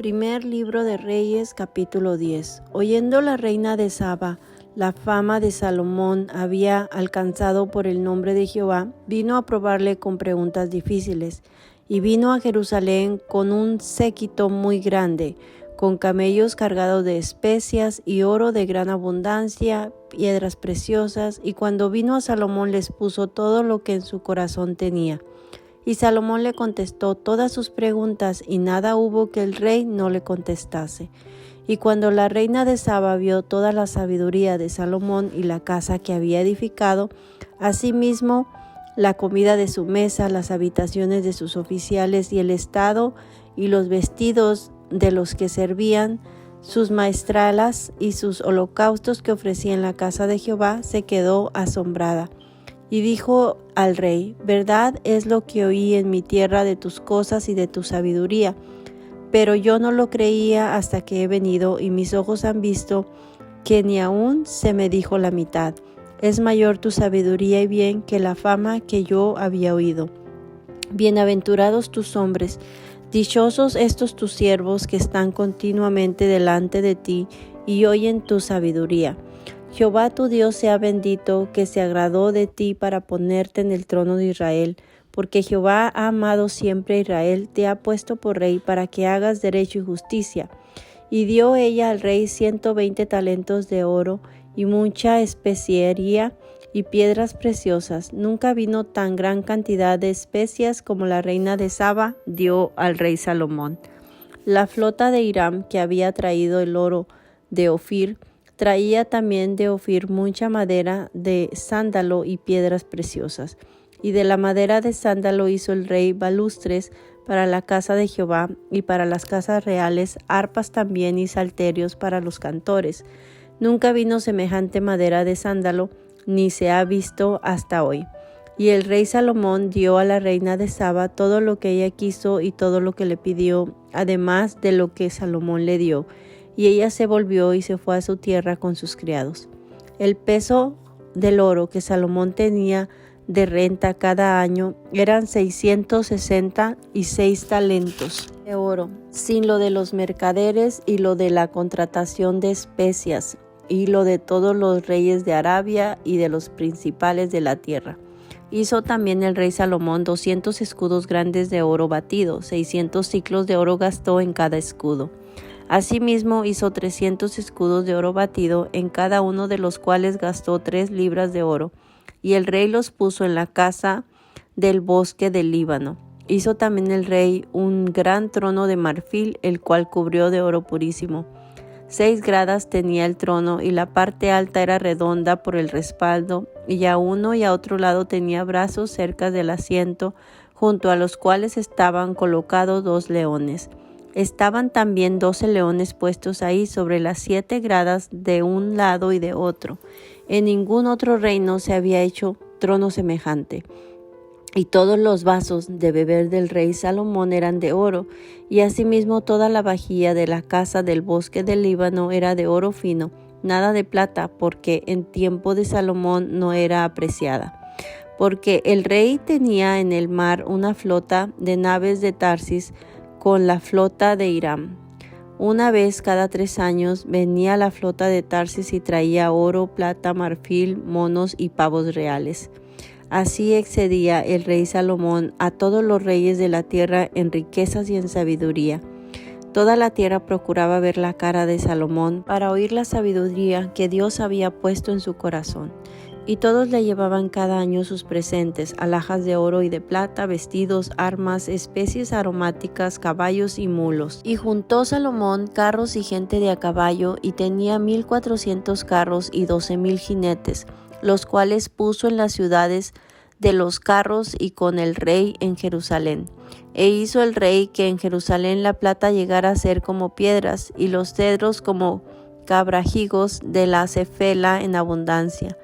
Primer libro de Reyes, capítulo 10. Oyendo la reina de Saba la fama de Salomón había alcanzado por el nombre de Jehová, vino a probarle con preguntas difíciles, y vino a Jerusalén con un séquito muy grande, con camellos cargados de especias y oro de gran abundancia, piedras preciosas, y cuando vino a Salomón les puso todo lo que en su corazón tenía. Y Salomón le contestó todas sus preguntas, y nada hubo que el rey no le contestase. Y cuando la reina de Saba vio toda la sabiduría de Salomón y la casa que había edificado, asimismo la comida de su mesa, las habitaciones de sus oficiales y el estado y los vestidos de los que servían, sus maestralas y sus holocaustos que ofrecía en la casa de Jehová, se quedó asombrada. Y dijo al rey: verdad es lo que oí en mi tierra de tus cosas y de tu sabiduría, pero yo no lo creía hasta que he venido, y mis ojos han visto que ni aún se me dijo la mitad. Es mayor tu sabiduría y bien que la fama que yo había oído. Bienaventurados tus hombres, dichosos estos tus siervos que están continuamente delante de ti y oyen tu sabiduría. Jehová tu Dios sea bendito, que se agradó de ti para ponerte en el trono de Israel, porque Jehová ha amado siempre a Israel, te ha puesto por rey para que hagas derecho y justicia. Y dio ella al rey 120 talentos de oro y mucha especiería y piedras preciosas. Nunca vino tan gran cantidad de especias como la reina de Saba dio al rey Salomón. La flota de Hiram, que había traído el oro de Ofir, traía también de Ofir mucha madera de sándalo y piedras preciosas. Y de la madera de sándalo hizo el rey balustres para la casa de Jehová y para las casas reales, arpas también y salterios para los cantores. Nunca vino semejante madera de sándalo, ni se ha visto hasta hoy. Y el rey Salomón dio a la reina de Saba todo lo que ella quiso y todo lo que le pidió, además de lo que Salomón le dio. Y ella se volvió y se fue a su tierra con sus criados. El peso del oro que Salomón tenía de renta cada año eran 666 talentos de oro, sin lo de los mercaderes y lo de la contratación de especias, y lo de todos los reyes de Arabia y de los principales de la tierra. Hizo también el rey Salomón 200 escudos grandes de oro batido, 600 siclos de oro gastó en cada escudo. Asimismo hizo 300 escudos de oro batido, en cada uno de los cuales gastó 3 libras de oro, y el rey los puso en la casa del bosque del Líbano. Hizo también el rey un gran trono de marfil, el cual cubrió de oro purísimo. 6 gradas tenía el trono, y la parte alta era redonda por el respaldo, y a uno y a otro lado tenía brazos cerca del asiento, junto a los cuales estaban colocados 2 leones. Estaban también 12 leones puestos ahí sobre las 7 gradas de un lado y de otro. En ningún otro reino se había hecho trono semejante. Y todos los vasos de beber del rey Salomón eran de oro, y asimismo toda la vajilla de la casa del bosque del Líbano era de oro fino, nada de plata, porque en tiempo de Salomón no era apreciada. Porque el rey tenía en el mar una flota de naves de Tarsis, con la flota de Hiram. Una vez cada 3 años venía la flota de Tarsis y traía oro, plata, marfil, monos y pavos reales. Así excedía el rey Salomón a todos los reyes de la tierra en riquezas y en sabiduría. Toda la tierra procuraba ver la cara de Salomón para oír la sabiduría que Dios había puesto en su corazón. Y todos le llevaban cada año sus presentes, alhajas de oro y de plata, vestidos, armas, especies aromáticas, caballos y mulos. Y juntó Salomón carros y gente de a caballo, y tenía 1400 carros y 12,000 jinetes, los cuales puso en las ciudades de los carros y con el rey en Jerusalén. E hizo el rey que en Jerusalén la plata llegara a ser como piedras, y los cedros como cabrajigos de la acefela en abundancia.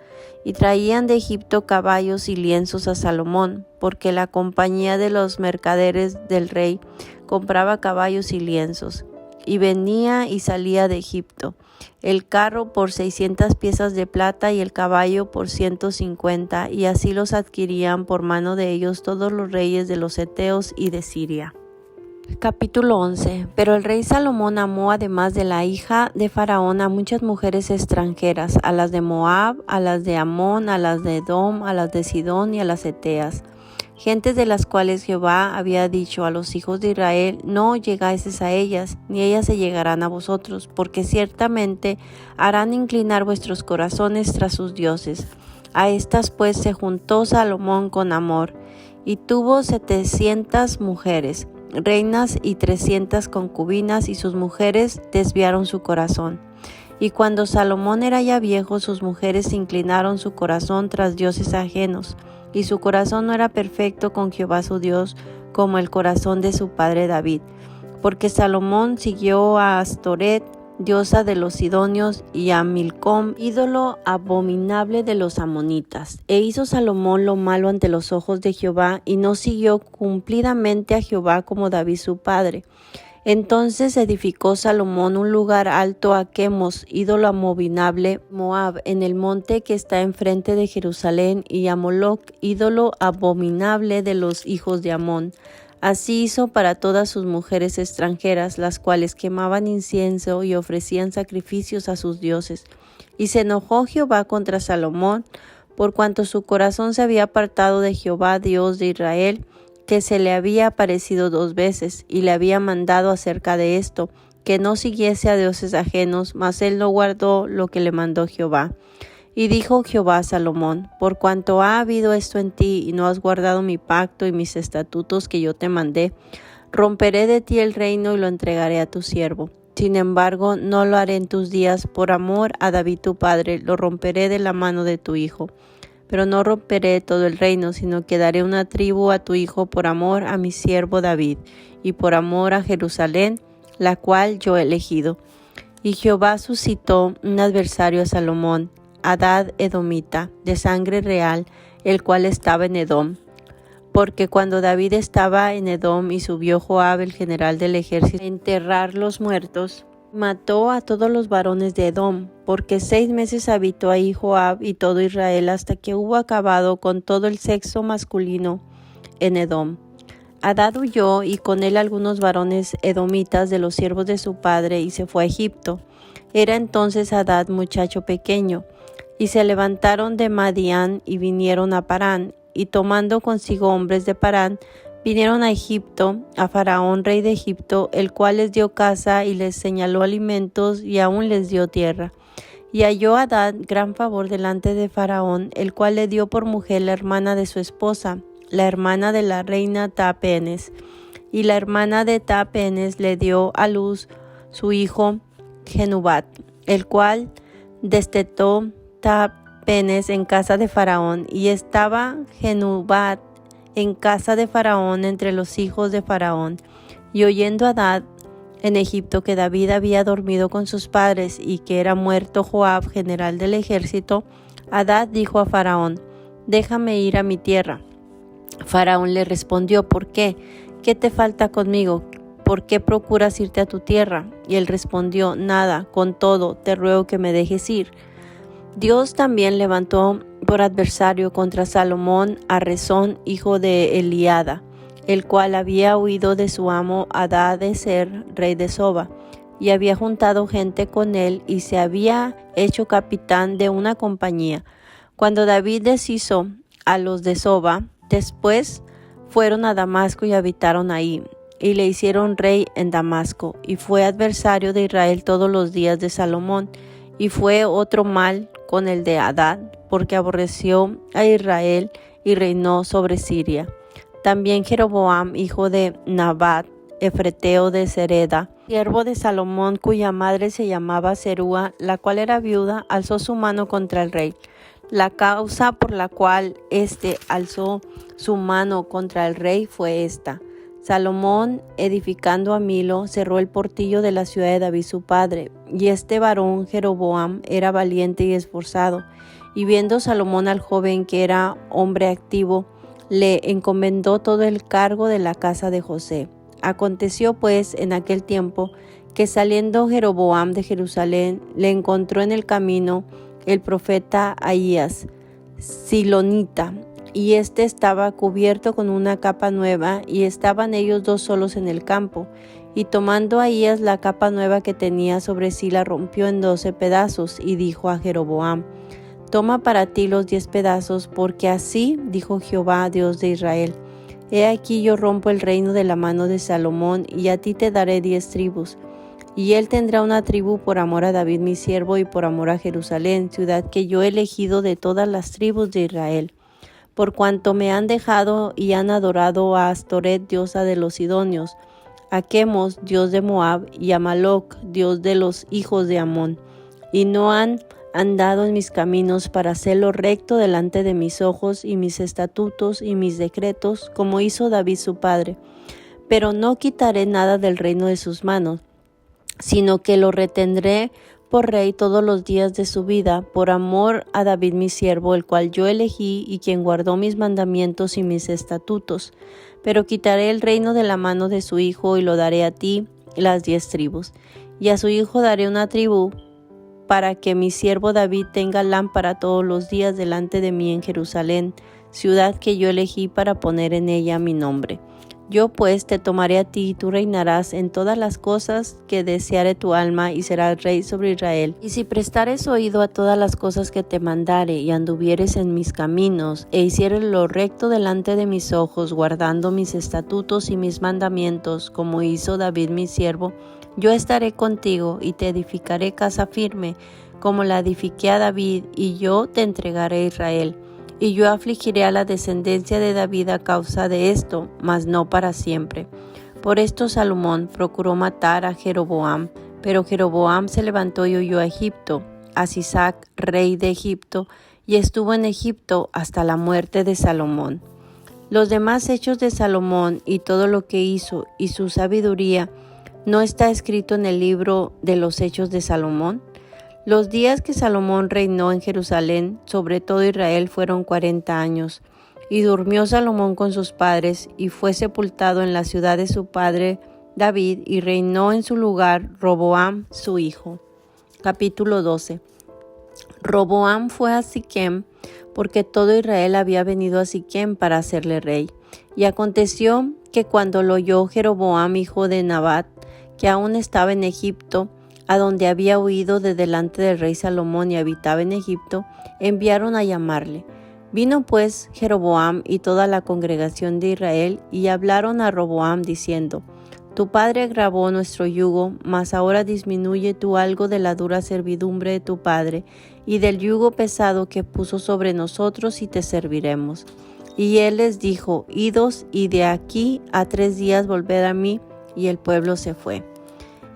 Y traían de Egipto caballos y lienzos a Salomón, porque la compañía de los mercaderes del rey compraba caballos y lienzos. Y venía y salía de Egipto, el carro por 600 piezas de plata y el caballo por 150, y así los adquirían por mano de ellos todos los reyes de los heteos y de Siria. Capítulo 11. Pero el rey Salomón amó, además de la hija de Faraón, a muchas mujeres extranjeras, a las de Moab, a las de Amón, a las de Edom, a las de Sidón y a las eteas, gentes de las cuales Jehová había dicho a los hijos de Israel: no llegáis a ellas, ni ellas se llegarán a vosotros, porque ciertamente harán inclinar vuestros corazones tras sus dioses. A estas pues se juntó Salomón con amor, y tuvo 700 mujeres, reinas y 300 concubinas, y sus mujeres desviaron su corazón. Y cuando Salomón era ya viejo, sus mujeres inclinaron su corazón tras dioses ajenos, y su corazón no era perfecto con Jehová su Dios, como el corazón de su padre David. Porque Salomón siguió a Astoret, diosa de los sidonios, y a Milcom, ídolo abominable de los amonitas. E hizo Salomón lo malo ante los ojos de Jehová, y no siguió cumplidamente a Jehová como David su padre. Entonces edificó Salomón un lugar alto a Quemos, ídolo abominable, Moab, en el monte que está enfrente de Jerusalén, y a Moloc, ídolo abominable de los hijos de Amón. Así hizo para todas sus mujeres extranjeras, las cuales quemaban incienso y ofrecían sacrificios a sus dioses. Y se enojó Jehová contra Salomón, por cuanto su corazón se había apartado de Jehová, Dios de Israel, que se le había aparecido 2 veces, y le había mandado acerca de esto, que no siguiese a dioses ajenos, mas él no guardó lo que le mandó Jehová. Y dijo Jehová a Salomón: por cuanto ha habido esto en ti, y no has guardado mi pacto y mis estatutos que yo te mandé, romperé de ti el reino y lo entregaré a tu siervo. Sin embargo, no lo haré en tus días, por amor a David tu padre, lo romperé de la mano de tu hijo. Pero no romperé todo el reino, sino que daré una tribu a tu hijo por amor a mi siervo David, y por amor a Jerusalén, la cual yo he elegido. Y Jehová suscitó un adversario a Salomón, Hadad edomita, de sangre real, el cual estaba en Edom. Porque cuando David estaba en Edom y subió Joab, el general del ejército, a enterrar los muertos, mató a todos los varones de Edom, porque 6 meses habitó ahí Joab y todo Israel, hasta que hubo acabado con todo el sexo masculino en Edom. Hadad huyó, y con él algunos varones edomitas de los siervos de su padre, y se fue a Egipto. Era entonces Hadad muchacho pequeño. Y se levantaron de Madián y vinieron a Parán, y tomando consigo hombres de Parán, vinieron a Egipto, a Faraón rey de Egipto, el cual les dio casa y les señaló alimentos y aún les dio tierra. Y halló Hadad gran favor delante de Faraón, el cual le dio por mujer la hermana de su esposa, la hermana de la reina Tapenes. Y la hermana de Tapenes le dio a luz su hijo Genubat, el cual destetó Tapenes en casa de Faraón, y estaba Genubat en casa de Faraón entre los hijos de Faraón. Y oyendo Hadad en Egipto que David había dormido con sus padres y que era muerto Joab, general del ejército, Hadad dijo a Faraón: déjame ir a mi tierra. Faraón le respondió: ¿por qué? ¿Qué te falta conmigo? ¿Por qué procuras irte a tu tierra? Y él respondió: nada, con todo, te ruego que me dejes ir. Dios también levantó por adversario contra Salomón a Rezón, hijo de Eliada, el cual había huido de su amo Hadadezer, rey de Soba, y había juntado gente con él, y se había hecho capitán de una compañía. Cuando David deshizo a los de Soba, después fueron a Damasco y habitaron ahí, y le hicieron rey en Damasco, y fue adversario de Israel todos los días de Salomón. Y fue otro mal con el de Hadad, porque aborreció a Israel y reinó sobre Siria. También Jeroboam, hijo de Nabat, efreteo de Sereda, siervo de Salomón, cuya madre se llamaba Serúa, la cual era viuda, alzó su mano contra el rey. La causa por la cual éste alzó su mano contra el rey fue esta: Salomón, edificando a Milo, cerró el portillo de la ciudad de David su padre, y este varón Jeroboam era valiente y esforzado. Y viendo Salomón al joven que era hombre activo, le encomendó todo el cargo de la casa de José. Aconteció pues en aquel tiempo que saliendo Jeroboam de Jerusalén, le encontró en el camino el profeta Ahías, silonita, y éste estaba cubierto con una capa nueva, y estaban ellos dos solos en el campo. Y tomando Ahías la capa nueva que tenía sobre sí, la rompió en 12 pedazos, y dijo a Jeroboam: Toma para ti los 10 pedazos, porque así dijo Jehová, Dios de Israel: He aquí yo rompo el reino de la mano de Salomón, y a ti te daré 10 tribus. Y él tendrá una tribu por amor a David mi siervo, y por amor a Jerusalén, ciudad que yo he elegido de todas las tribus de Israel. Por cuanto me han dejado y han adorado a Astoret, diosa de los sidonios, a Quemos, dios de Moab, y a Maloc, dios de los hijos de Amón, y no han andado en mis caminos para hacerlo recto delante de mis ojos, y mis estatutos y mis decretos, como hizo David su padre. Pero no quitaré nada del reino de sus manos, sino que lo retendré por rey todos los días de su vida, por amor a David mi siervo, el cual yo elegí, y quien guardó mis mandamientos y mis estatutos. Pero quitaré el reino de la mano de su hijo, y lo daré a ti, las 10 tribus. Y a su hijo daré una tribu, para que mi siervo David tenga lámpara todos los días delante de mí en Jerusalén, ciudad que yo elegí para poner en ella mi nombre. Yo pues te tomaré a ti, y tú reinarás en todas las cosas que deseare tu alma, y serás rey sobre Israel. Y si prestares oído a todas las cosas que te mandare, y anduvieres en mis caminos, e hicieres lo recto delante de mis ojos, guardando mis estatutos y mis mandamientos, como hizo David mi siervo, yo estaré contigo, y te edificaré casa firme, como la edifiqué a David, y yo te entregaré a Israel. Y yo afligiré a la descendencia de David a causa de esto, mas no para siempre. Por esto Salomón procuró matar a Jeroboam, pero Jeroboam se levantó y huyó a Egipto, a Sisac, rey de Egipto, y estuvo en Egipto hasta la muerte de Salomón. Los demás hechos de Salomón y todo lo que hizo y su sabiduría, ¿no está escrito en el libro de los hechos de Salomón? Los días que Salomón reinó en Jerusalén sobre todo Israel fueron 40 años, y durmió Salomón con sus padres, y fue sepultado en la ciudad de su padre David, y reinó en su lugar Roboam su hijo. Capítulo 12. Roboam fue a Siquem, porque todo Israel había venido a Siquem para hacerle rey. Y aconteció que cuando lo oyó Jeroboam hijo de Nabat, que aún estaba en Egipto, a donde había huido de delante del rey Salomón y habitaba en Egipto, enviaron a llamarle. Vino pues Jeroboam y toda la congregación de Israel, y hablaron a Roboam diciendo: Tu padre agravó nuestro yugo, mas ahora disminuye tú algo de la dura servidumbre de tu padre, y del yugo pesado que puso sobre nosotros, y te serviremos. Y él les dijo: Idos, y de aquí a 3 días volved a mí. Y el pueblo se fue.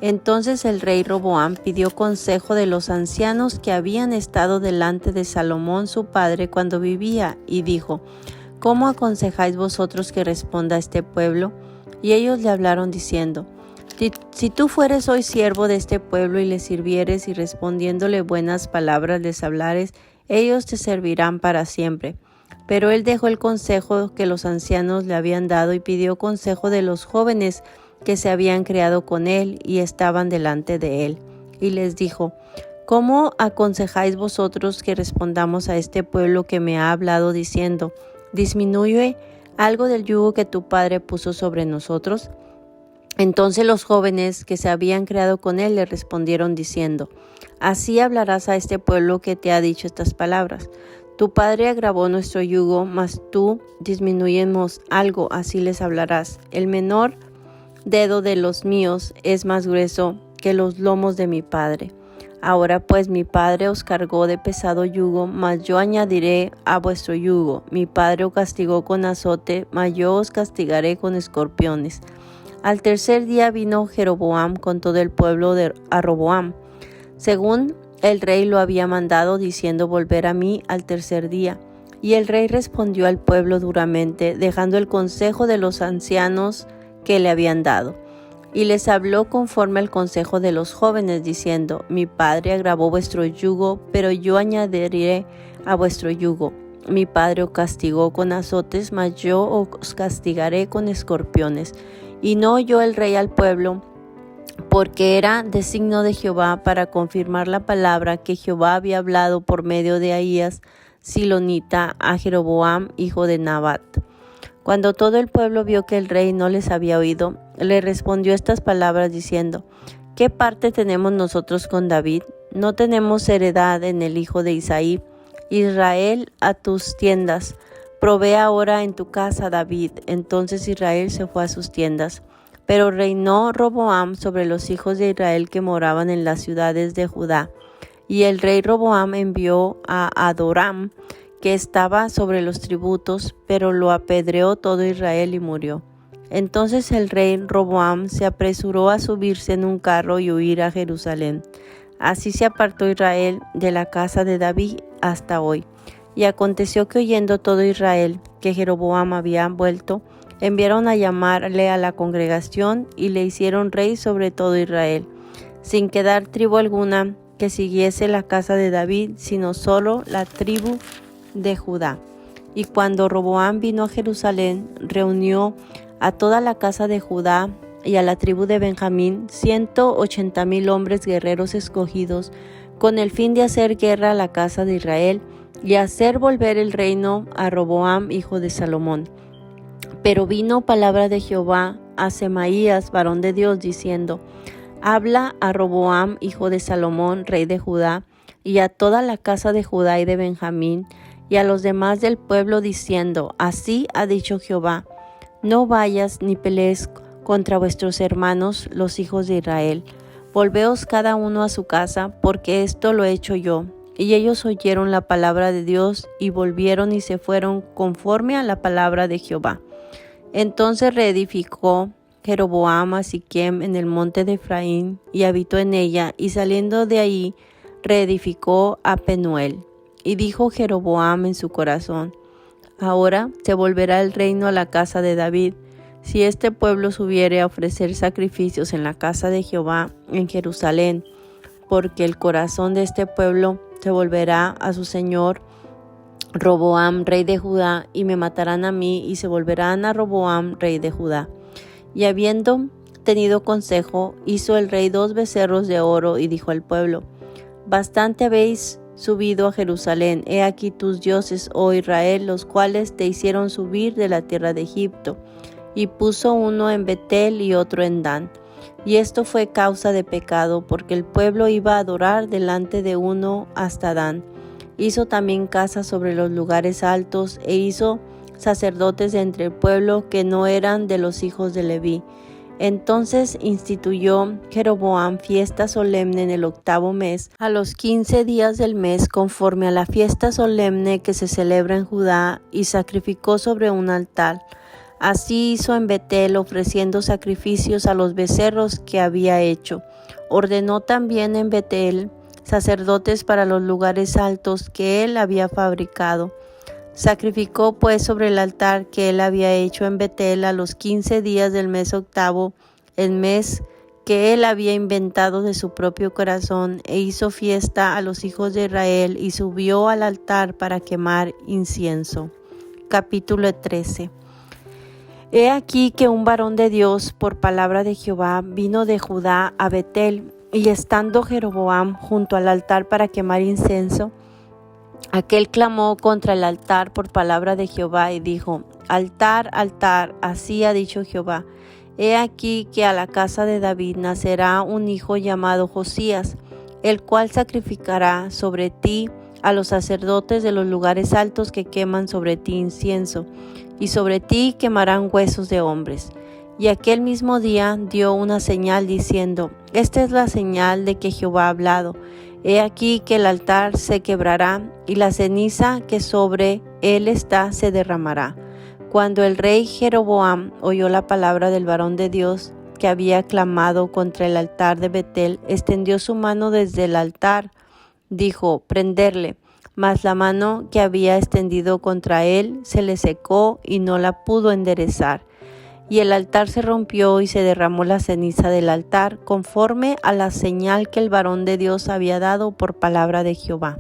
Entonces el rey Roboam pidió consejo de los ancianos que habían estado delante de Salomón su padre cuando vivía, y dijo: ¿Cómo aconsejáis vosotros que responda a este pueblo? Y ellos le hablaron diciendo: Si tú fueres hoy siervo de este pueblo y les sirvieres, y respondiéndole buenas palabras les hablares, ellos te servirán para siempre. Pero él dejó el consejo que los ancianos le habían dado, y pidió consejo de los jóvenes que se habían criado con él y estaban delante de él. Y les dijo: ¿Cómo aconsejáis vosotros que respondamos a este pueblo que me ha hablado diciendo: disminuye algo del yugo que tu padre puso sobre nosotros? Entonces los jóvenes que se habían criado con él le respondieron diciendo: Así hablarás a este pueblo que te ha dicho estas palabras. Tu padre agravó nuestro yugo, mas tú disminuyemos algo, así les hablarás. El menor dedo de los míos es más grueso que los lomos de mi padre. Ahora pues mi padre os cargó de pesado yugo, mas yo añadiré a vuestro yugo. Mi padre os castigó con azote, mas yo os castigaré con escorpiones. Al 3er día vino Jeroboam con todo el pueblo a Roboam, según el rey lo había mandado, diciendo: volver a mí al 3er día. Y el rey respondió al pueblo duramente, dejando el consejo de los ancianos que le habían dado, y les habló conforme al consejo de los jóvenes, diciendo: Mi padre agravó vuestro yugo, pero yo añadiré a vuestro yugo. Mi padre os castigó con azotes, mas yo os castigaré con escorpiones. Y no oyó el rey al pueblo, porque era designio de Jehová para confirmar la palabra que Jehová había hablado por medio de Ahías, silonita, a Jeroboam, hijo de Nabat. Cuando todo el pueblo vio que el rey no les había oído, le respondió estas palabras diciendo: ¿Qué parte tenemos nosotros con David? No tenemos heredad en el hijo de Isaí. Israel, a tus tiendas. Provee ahora en tu casa, David. Entonces Israel se fue a sus tiendas. Pero reinó Roboam sobre los hijos de Israel que moraban en las ciudades de Judá. Y el rey Roboam envió a Adoram, que estaba sobre los tributos, pero lo apedreó todo Israel y murió. Entonces el rey Roboam se apresuró a subirse en un carro y huir a Jerusalén. Así se apartó Israel de la casa de David hasta hoy. Y aconteció que oyendo todo Israel que Jeroboam había vuelto, enviaron a llamarle a la congregación y le hicieron rey sobre todo Israel, sin quedar tribu alguna que siguiese la casa de David, sino solo la tribu de Judá. Y cuando Roboam vino a Jerusalén, reunió a toda la casa de Judá y a la tribu de Benjamín 180,000 hombres guerreros escogidos, con el fin de hacer guerra a la casa de Israel y hacer volver el reino a Roboam, hijo de Salomón. Pero vino palabra de Jehová a Semaías, varón de Dios, diciendo: Habla a Roboam, hijo de Salomón, rey de Judá, y a toda la casa de Judá y de Benjamín, y a los demás del pueblo, diciendo: Así ha dicho Jehová: No vayas ni pelees contra vuestros hermanos, los hijos de Israel. Volveos cada uno a su casa, porque esto lo he hecho yo. Y ellos oyeron la palabra de Dios, y volvieron y se fueron conforme a la palabra de Jehová. Entonces reedificó Jeroboam a Siquem en el monte de Efraín, y habitó en ella, y saliendo de ahí, reedificó a Penuel. Y dijo Jeroboam en su corazón: Ahora se volverá el reino a la casa de David, si este pueblo subiere a ofrecer sacrificios en la casa de Jehová en Jerusalén, porque el corazón de este pueblo se volverá a su señor Roboam, rey de Judá, y me matarán a mí, y se volverán a Roboam, rey de Judá. Y habiendo tenido consejo, hizo el rey 2 becerros de oro, y dijo al pueblo: Bastante habéis subido a Jerusalén. He aquí tus dioses, oh Israel, los cuales te hicieron subir de la tierra de Egipto. Y puso uno en Betel y otro en Dan. Y esto fue causa de pecado, porque el pueblo iba a adorar delante de uno hasta Dan. Hizo también casas sobre los lugares altos, e hizo sacerdotes de entre el pueblo que no eran de los hijos de Leví. Entonces instituyó Jeroboam fiesta solemne en el 8º mes, a los 15 días del mes, conforme a la fiesta solemne que se celebra en Judá, y sacrificó sobre un altar. Así hizo en Betel, ofreciendo sacrificios a los becerros que había hecho. Ordenó también en Betel sacerdotes para los lugares altos que él había fabricado. Sacrificó pues sobre el altar que él había hecho en Betel a los 15 días del mes 8º, el mes que él había inventado de su propio corazón, e hizo fiesta a los hijos de Israel, y subió al altar para quemar incienso. Capítulo 13. He aquí que un varón de Dios, por palabra de Jehová, vino de Judá a Betel, y estando Jeroboam junto al altar para quemar incienso, aquel clamó contra el altar por palabra de Jehová y dijo: Altar, altar, así ha dicho Jehová: He aquí que a la casa de David nacerá un hijo llamado Josías, el cual sacrificará sobre ti a los sacerdotes de los lugares altos que queman sobre ti incienso, y sobre ti quemarán huesos de hombres. Y aquel mismo día dio una señal diciendo: Esta es la señal de que Jehová ha hablado. He aquí que el altar se quebrará, y la ceniza que sobre él está se derramará. Cuando el rey Jeroboam oyó la palabra del varón de Dios que había clamado contra el altar de Betel, extendió su mano desde el altar, dijo: Prenderle. Mas la mano que había extendido contra él se le secó y no la pudo enderezar. Y el altar se rompió y se derramó la ceniza del altar, conforme a la señal que el varón de Dios había dado por palabra de Jehová.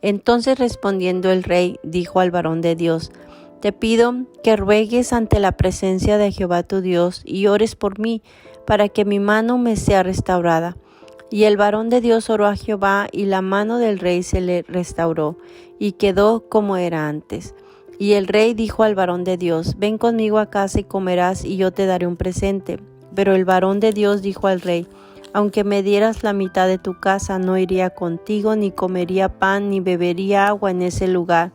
Entonces respondiendo el rey, dijo al varón de Dios: Te pido que ruegues ante la presencia de Jehová tu Dios, y ores por mí, para que mi mano me sea restaurada. Y el varón de Dios oró a Jehová, y la mano del rey se le restauró, y quedó como era antes. Y el rey dijo al varón de Dios: ven conmigo a casa y comerás, y yo te daré un presente. Pero el varón de Dios dijo al rey: aunque me dieras la mitad de tu casa, no iría contigo, ni comería pan, ni bebería agua en ese lugar,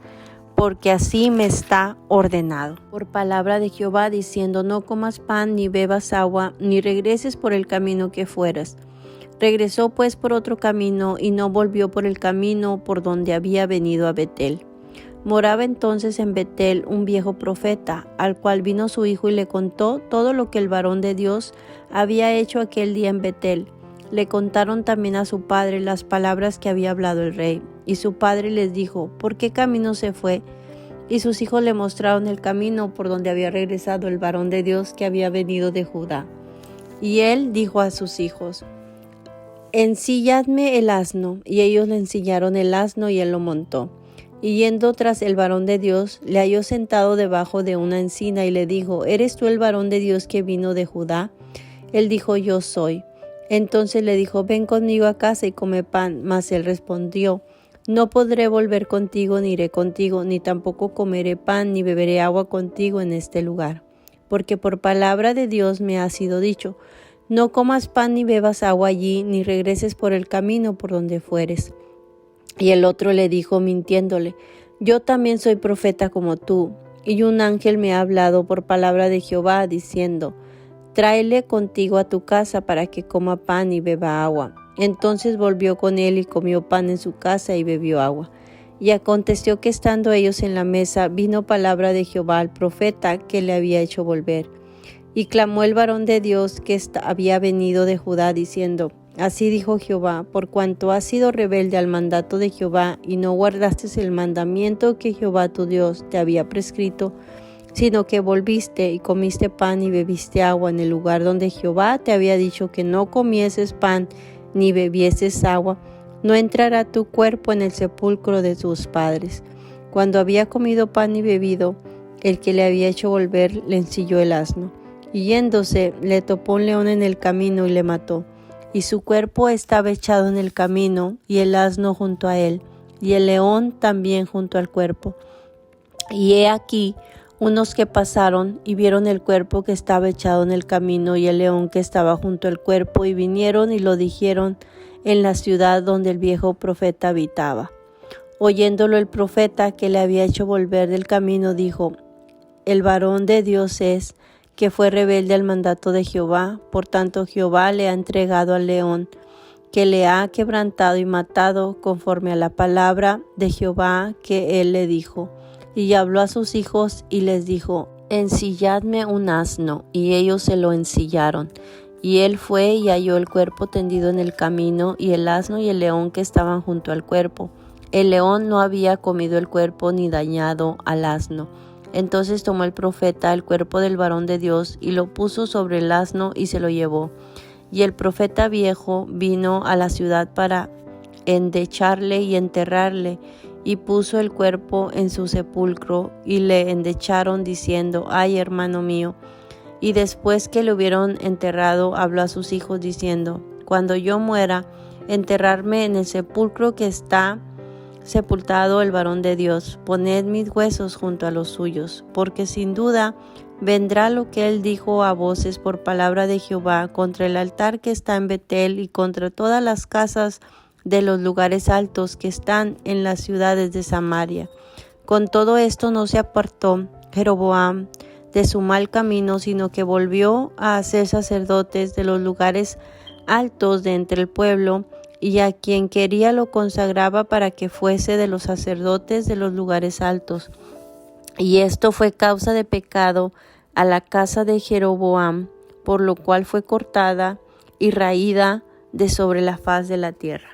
porque así me está ordenado por palabra de Jehová, diciendo: no comas pan, ni bebas agua, ni regreses por el camino que fueras. Regresó pues por otro camino, y no volvió por el camino por donde había venido a Betel. Moraba entonces en Betel un viejo profeta, al cual vino su hijo y le contó todo lo que el varón de Dios había hecho aquel día en Betel. Le contaron también a su padre las palabras que había hablado el rey, y su padre les dijo: ¿por qué camino se fue? Y sus hijos le mostraron el camino por donde había regresado el varón de Dios que había venido de Judá. Y él dijo a sus hijos: ensilladme el asno. Y ellos le ensillaron el asno, y él lo montó. Y yendo tras el varón de Dios, le halló sentado debajo de una encina, y le dijo: ¿eres tú el varón de Dios que vino de Judá? Él dijo: yo soy. Entonces le dijo: ven conmigo a casa y come pan. Mas él respondió: no podré volver contigo, ni iré contigo, ni tampoco comeré pan, ni beberé agua contigo en este lugar. Porque por palabra de Dios me ha sido dicho: no comas pan ni bebas agua allí, ni regreses por el camino por donde fueres. Y el otro le dijo, mintiéndole: yo también soy profeta como tú. Y un ángel me ha hablado por palabra de Jehová, diciendo: tráele contigo a tu casa para que coma pan y beba agua. Entonces volvió con él y comió pan en su casa y bebió agua. Y aconteció que estando ellos en la mesa, vino palabra de Jehová al profeta que le había hecho volver. Y clamó el varón de Dios que había venido de Judá, diciendo: así dijo Jehová: por cuanto has sido rebelde al mandato de Jehová, y no guardaste el mandamiento que Jehová tu Dios te había prescrito, sino que volviste y comiste pan y bebiste agua en el lugar donde Jehová te había dicho que no comieses pan ni bebieses agua, no entrará tu cuerpo en el sepulcro de tus padres. Cuando había comido pan y bebido, el que le había hecho volver le ensilló el asno. Y yéndose, le topó un león en el camino y le mató. Y su cuerpo estaba echado en el camino, y el asno junto a él, y el león también junto al cuerpo. Y he aquí, unos que pasaron y vieron el cuerpo que estaba echado en el camino y el león que estaba junto al cuerpo, y vinieron y lo dijeron en la ciudad donde el viejo profeta habitaba. Oyéndolo el profeta que le había hecho volver del camino, dijo: el varón de Dios es, que fue rebelde al mandato de Jehová, por tanto Jehová le ha entregado al león, que le ha quebrantado y matado, conforme a la palabra de Jehová que él le dijo. Y habló a sus hijos y les dijo: ensilladme un asno. Y ellos se lo ensillaron. Y él fue y halló el cuerpo tendido en el camino, y el asno y el león que estaban junto al cuerpo. El león no había comido el cuerpo ni dañado al asno. Entonces tomó el profeta el cuerpo del varón de Dios y lo puso sobre el asno y se lo llevó. Y el profeta viejo vino a la ciudad para endecharle y enterrarle, y puso el cuerpo en su sepulcro, y le endecharon, diciendo: ay, hermano mío. Y después que le hubieron enterrado, habló a sus hijos, diciendo: cuando yo muera, enterrarme en el sepulcro que está sepultado el varón de Dios, poned mis huesos junto a los suyos, porque sin duda vendrá lo que él dijo a voces por palabra de Jehová contra el altar que está en Betel y contra todas las casas de los lugares altos que están en las ciudades de Samaria. Con todo esto no se apartó Jeroboam de su mal camino, sino que volvió a hacer sacerdotes de los lugares altos de entre el pueblo, y a quien quería lo consagraba para que fuese de los sacerdotes de los lugares altos. Y esto fue causa de pecado a la casa de Jeroboam, por lo cual fue cortada y raída de sobre la faz de la tierra.